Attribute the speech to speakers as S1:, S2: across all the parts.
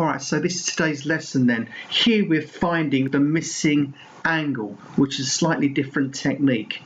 S1: Alright, so this is today's lesson then. Here we're finding the missing angle, which is a slightly different technique.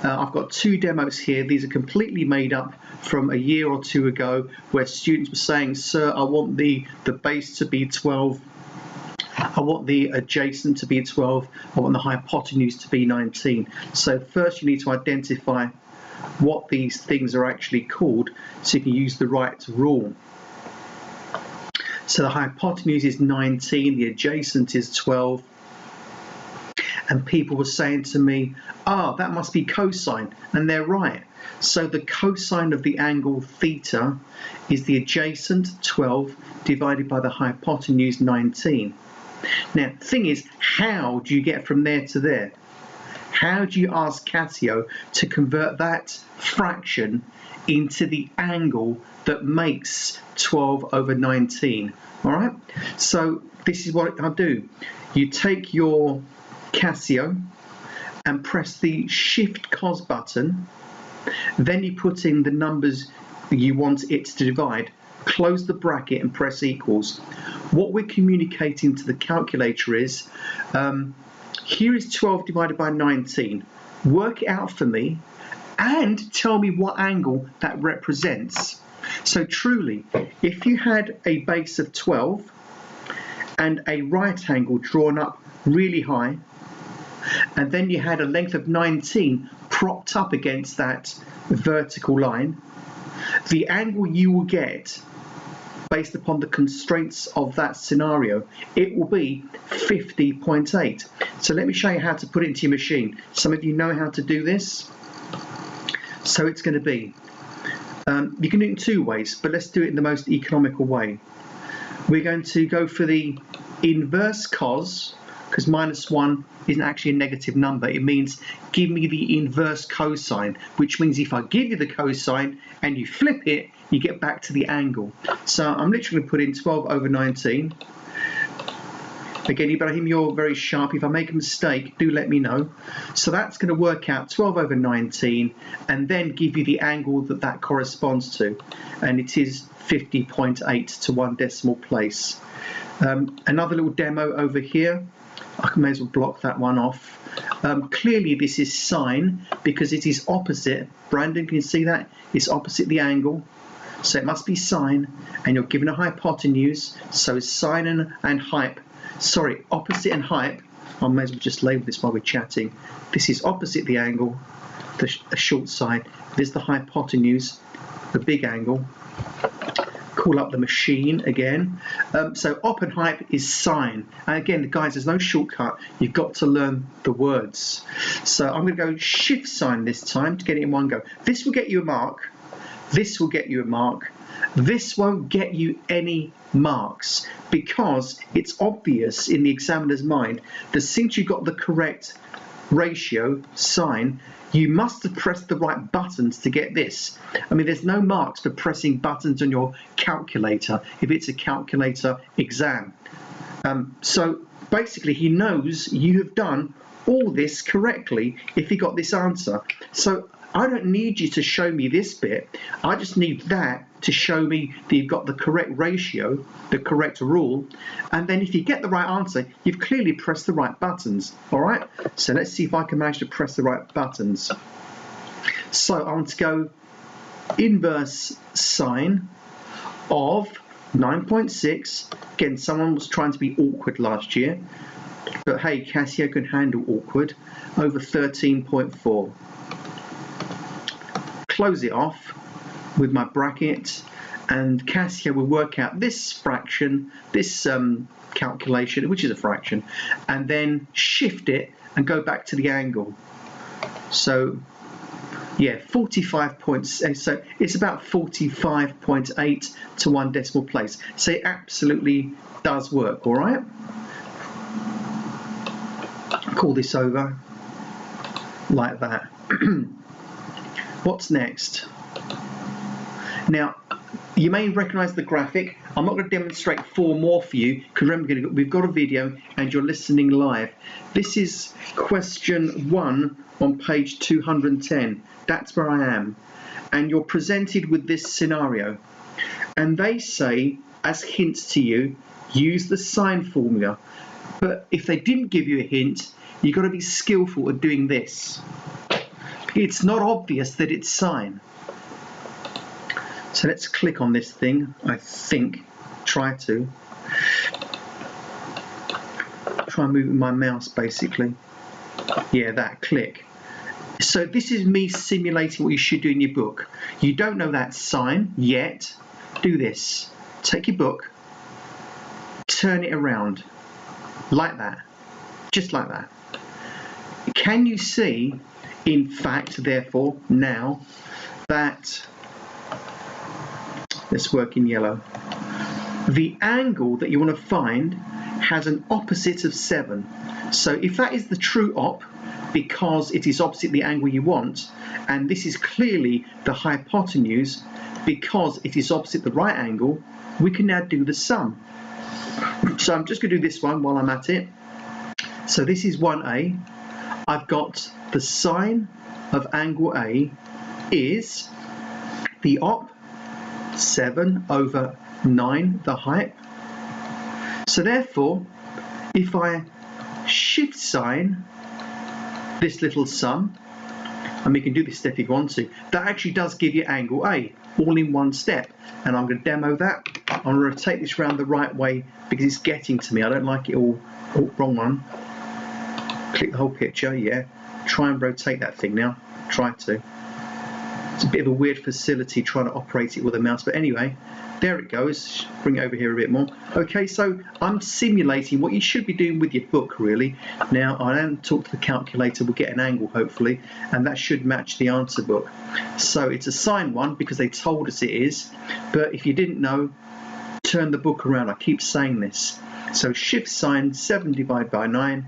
S1: I've got two demos here. These are completely made up from a year or two ago, where students were saying, sir, I want the base to be 12, I want the adjacent to be 12, I want the hypotenuse to be 19. So first you need to identify what these things are actually called so you can use the right rule. So the hypotenuse is 19, the adjacent is 12, and people were saying to me, that must be cosine, and they're right. So the cosine of the angle theta is the adjacent 12 divided by the hypotenuse 19. Now the thing is, how do you get from there to there? How do you ask Casio to convert that fraction into the angle that makes 12 over 19? All right, so this is what I'll do. You take your Casio and press the Shift Cos button, then you put in the numbers you want it to divide, close the bracket and press equals. What we're communicating to the calculator is, here is 12 divided by 19. Work it out for me and tell me what angle that represents. So truly, if you had a base of 12 and a right angle drawn up really high, and then you had a length of 19 propped up against that vertical line, the angle you will get based upon the constraints of that scenario, it will be 50.8. So let me show you how to put it into your machine. Some of you know how to do this. So it's going to be, you can do it in two ways, but let's do it in the most economical way. We're going to go for the inverse cos, because -1 isn't actually a negative number. It means give me the inverse cosine, which means if I give you the cosine and you flip it, you get back to the angle. So I'm literally going to put in 12 over 19. Again, Ibrahim, you're very sharp. If I make a mistake, do let me know. So that's going to work out 12 over 19 and then give you the angle that that corresponds to. And it is 50.8 to 1 decimal place. Another little demo over here. I may as well block that one off. Clearly this is sine because it is opposite. Brandon, can you see that? It's opposite the angle. So it must be sine, and you're given a hypotenuse. So sine and hype. Sorry, opposite and hype. I may as well just label this while we're chatting. This is opposite the angle, the short side. This is the hypotenuse, the big angle. Call up the machine again. So op and hype is sine. And again, guys, there's no shortcut. You've got to learn the words. So I'm going to go shift sine this time to get it in one go. This will get you a mark. This will get you a mark. This won't get you any marks because it's obvious in the examiner's mind that since you got the correct ratio, sine, you must have pressed the right buttons to get this. I mean, there's no marks for pressing buttons on your calculator if it's a calculator exam. So basically he knows you have done all this correctly if he got this answer. So I don't need you to show me this bit. I just need that to show me that you've got the correct ratio, the correct rule, and then if you get the right answer, you've clearly pressed the right buttons. All right, so let's see if I can manage to press the right buttons. So I want to go inverse sine of 9.6. Again, someone was trying to be awkward last year, but hey, Casio can handle awkward, over 13.4. Close it off with my bracket, and Casio will work out this fraction, this calculation, which is a fraction, and then shift it and go back to the angle. So yeah, 45 points, so it's about 45.8 to 1 decimal place. So it absolutely does work. All right, call this over like that. What's next? Now, you may recognize the graphic. I'm not going to demonstrate 4 more for you because remember, we've got a video and you're listening live. This is question 1 on page 210. That's where I am. And you're presented with this scenario. And they say as hints to you, use the sine formula. But if they didn't give you a hint, you've got to be skillful at doing this. It's not obvious that it's sine. So let's click on this thing, I think. Try and move my mouse, basically. Yeah, that, click. So this is me simulating what you should do in your book. You don't know that sine yet. Do this. Take your book, turn it around, like that, just like that. Can you see, in fact, therefore, now, that, let's work in yellow, the angle that you want to find has an opposite of 7. So if that is the true op, because it is opposite the angle you want, and this is clearly the hypotenuse because it is opposite the right angle, we can now do the sum. So I'm just going to do this one while I'm at it. So this is 1A. I've got the sine of angle A is the op 7 over 9, the height. So therefore, if I shift sine this little sum, and we can do this step if you want to, that actually does give you angle A, all in one step. And I'm going to demo that. I'm going to rotate this around the right way because it's getting to me. I don't like it all. Oh, wrong one. Click the whole picture, yeah. Try and rotate that thing now. Try to. It's a bit of a weird facility trying to operate it with a mouse, but anyway, there it goes. Bring it over here a bit more. Okay, so I'm simulating what you should be doing with your book, really. Now, I don't talk to the calculator, we'll get an angle, hopefully, and that should match the answer book. So it's a sine one, because they told us it is, but if you didn't know, turn the book around. I keep saying this. So shift sine, 7 divided by 9,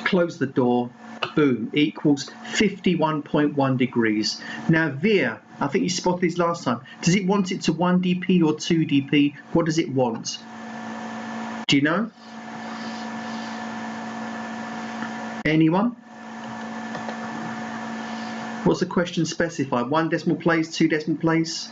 S1: close the door, boom, equals 51.1 degrees. Now Veer, I think you spotted this last time, does it want it to 1 dp or 2 dp? What does it want? Do you know? Anyone? What's the question specified? 1 decimal place, 2 decimal place?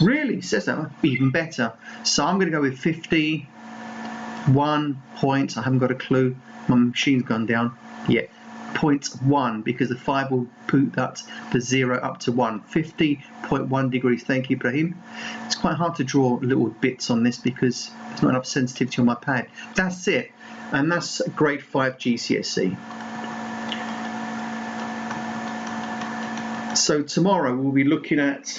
S1: Really? It says that? Even better. So I'm going to go with 51 points. I haven't got a clue. My machine's gone down. Yeah, 0.1, because the 5 will put that the 0 up to 1. 50.1 degrees. Thank you, Ibrahim. It's quite hard to draw little bits on this because there's not enough sensitivity on my pad. That's it. And that's grade 5 GCSE. So tomorrow we'll be looking at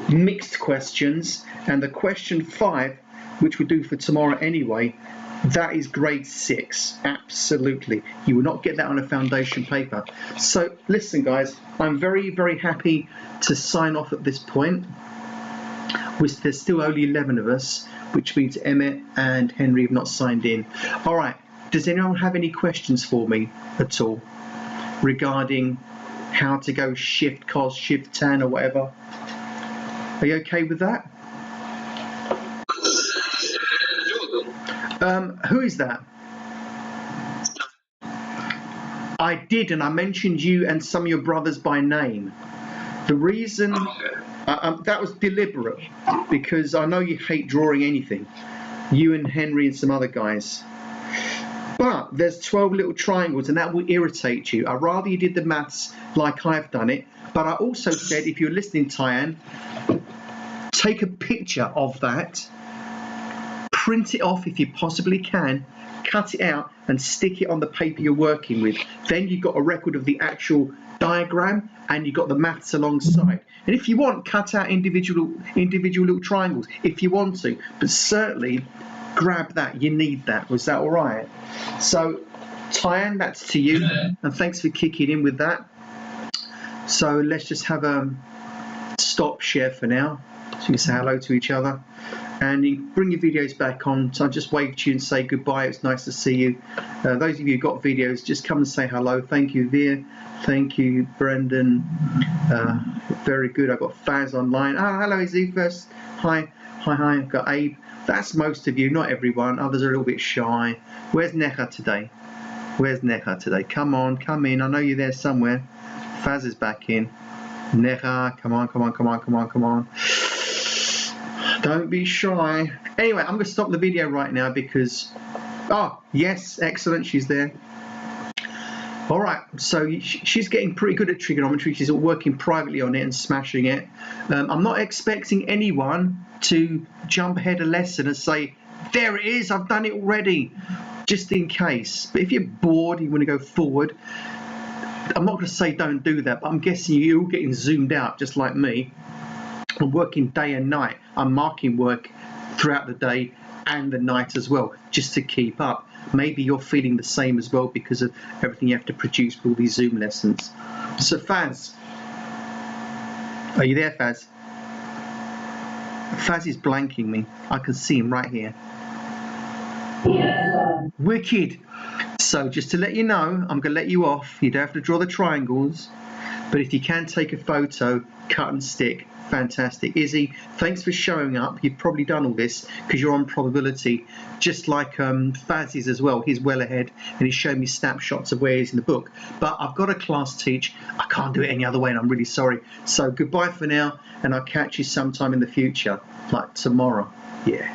S1: mixed questions, and the question 5, which we'll do for tomorrow anyway, that is grade 6. Absolutely, you will not get that on a foundation paper. So listen guys, I'm very, very happy to sign off at this point. There's still only 11 of us, which means Emmett and Henry have not signed in. All right, does anyone have any questions for me at all regarding how to go shift cos, shift tan or whatever? Are you okay with that? Who is that? I did, and I mentioned you and some of your brothers by name. The reason that was deliberate, because I know you hate drawing anything. You and Henry and some other guys. But there's 12 little triangles, and that will irritate you. I'd rather you did the maths like I've done it. But I also said, if you're listening, Tyann, take a picture of that, print it off if you possibly can, cut it out and stick it on the paper you're working with. Then you've got a record of the actual diagram and you've got the maths alongside. And if you want, cut out individual little triangles if you want to, but certainly grab that. You need that. Was that all right? So Tyann, that's to you, and thanks for kicking in with that. So let's just have a stop share for now, so you can say hello to each other, and you bring your videos back on. So I'll just wave to you and say goodbye. It's nice to see you. Those of you who've got videos, just come and say hello. Thank you, Veer. Thank you, Brendan. Very good. I've got Faz online. Oh, hello, Izzy first. Hi. I've got Abe. That's most of you, not everyone. Others are a little bit shy. Where's Neha today? Come on, come in. I know you're there somewhere. Faz is back in. Neha, come on, come on, come on, come on, come on. Don't be shy. Anyway, I'm going to stop the video right now because... Oh, yes, excellent, she's there. All right, so she's getting pretty good at trigonometry. She's working privately on it and smashing it. I'm not expecting anyone to jump ahead a lesson and say, there it is, I've done it already, just in case. But if you're bored, you want to go forward, I'm not going to say don't do that, but I'm guessing you're all getting zoomed out just like me. I'm working day and night. I'm marking work throughout the day and the night as well, just to keep up. Maybe you're feeling the same as well because of everything you have to produce for all these Zoom lessons. So Faz, are you there, Faz? Faz is blanking me. I can see him right here.
S2: Yeah.
S1: Wicked. So just to let you know, I'm going to let you off. You don't have to draw the triangles, but if you can take a photo, cut and stick. Fantastic. Izzy, thanks for showing up. You've probably done all this because you're on probability, just like Faz is as well. He's well ahead and he's showing me snapshots of where he's in the book. But I've got a class teach. I can't do it any other way and I'm really sorry. So goodbye for now and I'll catch you sometime in the future, like tomorrow. Yeah.